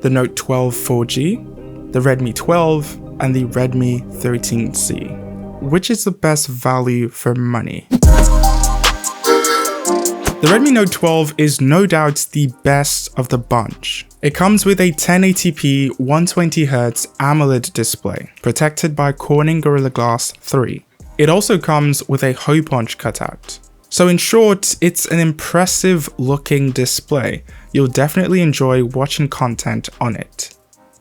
the Note 12 4G, the Redmi 12, and the Redmi 13C. Which is the best value for money? The Redmi Note 12 is no doubt the best of the bunch. It comes with a 1080p 120Hz AMOLED display, protected by Corning Gorilla Glass 3. It also comes with a hole punch cutout. So in short, it's an impressive looking display. You'll definitely enjoy watching content on it.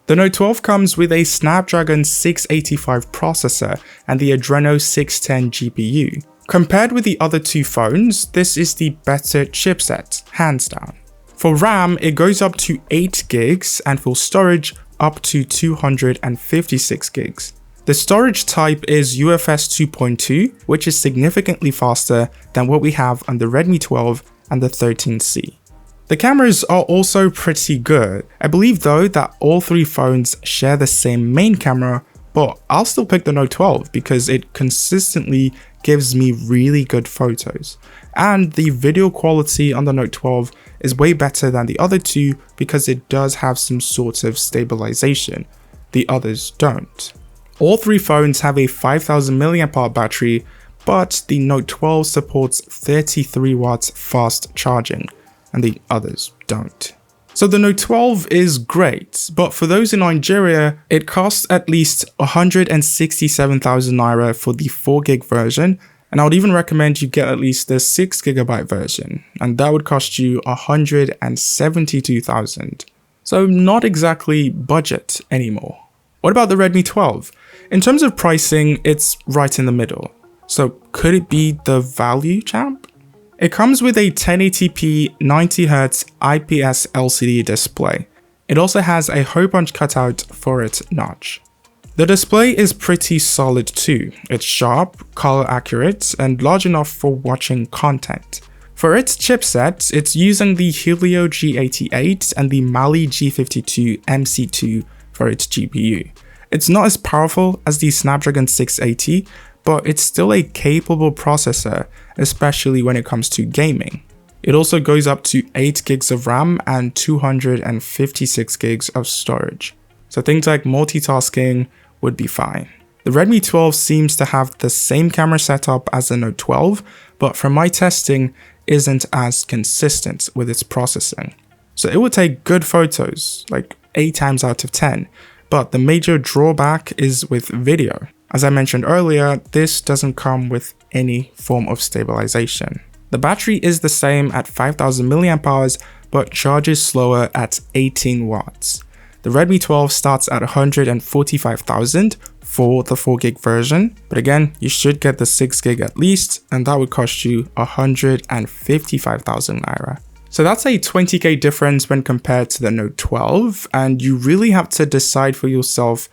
The Note 12 comes with a Snapdragon 685 processor and the Adreno 610 GPU. Compared with the other two phones, this is the better chipset, hands down. For RAM, it goes up to 8 gigs and for storage up to 256 gigs. The storage type is UFS 2.2, which is significantly faster than what we have on the Redmi 12 and the 13C. The cameras are also pretty good. I believe though that all three phones share the same main camera, but I'll still pick the Note 12 because it consistently gives me really good photos. And the video quality on the Note 12 is way better than the other two because it does have some sort of stabilization. The others don't. All three phones have a 5000 mAh battery, but the Note 12 supports 33 watts fast charging, and the others don't. So the Note 12 is great, but for those in Nigeria, it costs at least 167,000 naira for the 4GB version, and I would even recommend you get at least the 6GB version, and that would cost you 172,000. So not exactly budget anymore. What about the Redmi 12? In terms of pricing, it's right in the middle. So could it be the value champ? It comes with a 1080p 90Hz IPS LCD display. It also has a hole punch cutout for its notch. The display is pretty solid too. It's sharp, color accurate, and large enough for watching content. For its chipset, it's using the Helio G88 and the Mali G52 MC2 for its GPU. It's not as powerful as the Snapdragon 680, but it's still a capable processor, especially when it comes to gaming. It also goes up to 8 gigs of RAM and 256 gigs of storage. So things like multitasking would be fine. The Redmi 12 seems to have the same camera setup as the Note 12, but from my testing, isn't as consistent with its processing. So it will take good photos, like 8 times out of 10, but the major drawback is with video. As I mentioned earlier, this doesn't come with any form of stabilization. The battery is the same at 5000 mAh, but charges slower at 18 watts. The Redmi 12 starts at 145,000 for the 4GB version, but again, you should get the 6GB at least, and that would cost you 155,000 naira. So that's a 20k difference when compared to the Note 12, and you really have to decide for yourself,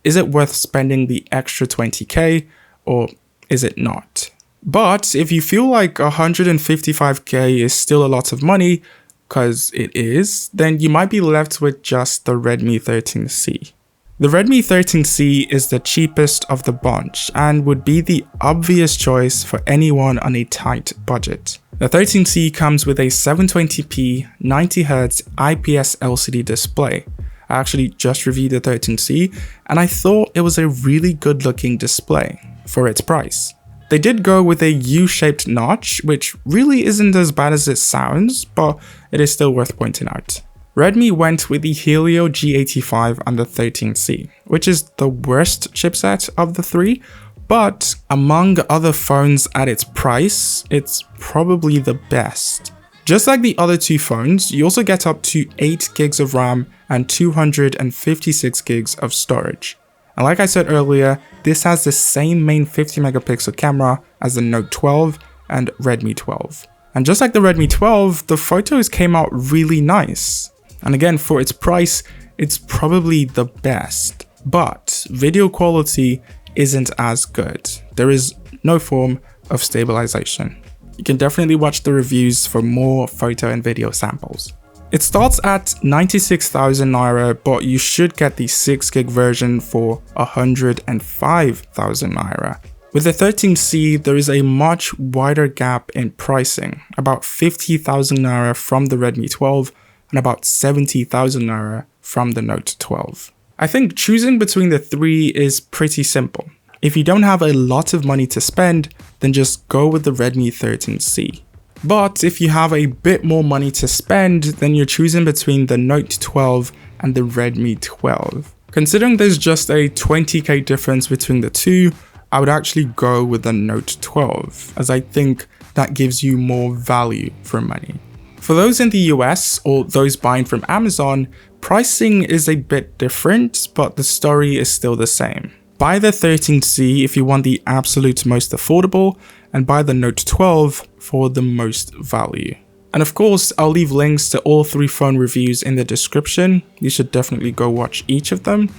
is it worth spending the extra 20k or is it not? But if you feel like 155k is still a lot of money, because it is, then you might be left with just the Redmi 13C. The Redmi 13C is the cheapest of the bunch and would be the obvious choice for anyone on a tight budget. The 13C comes with a 720p 90Hz IPS LCD display. I actually just reviewed the 13C and I thought it was a really good looking display for its price. They did go with a U-shaped notch, which really isn't as bad as it sounds, but it is still worth pointing out. Redmi went with the Helio G85 on the 13C, which is the worst chipset of the three, but among other phones at its price, it's probably the best. Just like the other two phones, you also get up to 8 gigs of RAM and 256 gigs of storage. And like I said earlier, this has the same main 50 megapixel camera as the Note 12 and Redmi 12. And just like the Redmi 12, the photos came out really nice. And again, for its price, it's probably the best. But video quality isn't as good. There is no form of stabilization. You can definitely watch the reviews for more photo and video samples. It starts at 96,000 naira, but you should get the 6GB version for 105,000 naira. With the 13C, there is a much wider gap in pricing, about 50,000 naira from the Redmi 12 and about 70,000 naira from the Note 12. I think choosing between the three is pretty simple. If you don't have a lot of money to spend, then just go with the Redmi 13C. But if you have a bit more money to spend, then you're choosing between the Note 12 and the Redmi 12. Considering there's just a 20k difference between the two, I would actually go with the Note 12, as I think that gives you more value for money. For those in the US or those buying from Amazon, pricing is a bit different, but the story is still the same. Buy the 13C if you want the absolute most affordable, and buy the Note 12 for the most value. And of course, I'll leave links to all three phone reviews in the description. You should definitely go watch each of them.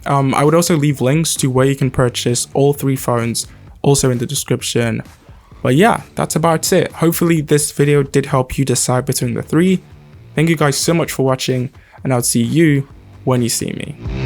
I would also leave links to where you can purchase all three phones also in the description. But yeah, that's about it. Hopefully this video did help you decide between the three. Thank you guys so much for watching, and I'll see you when you see me.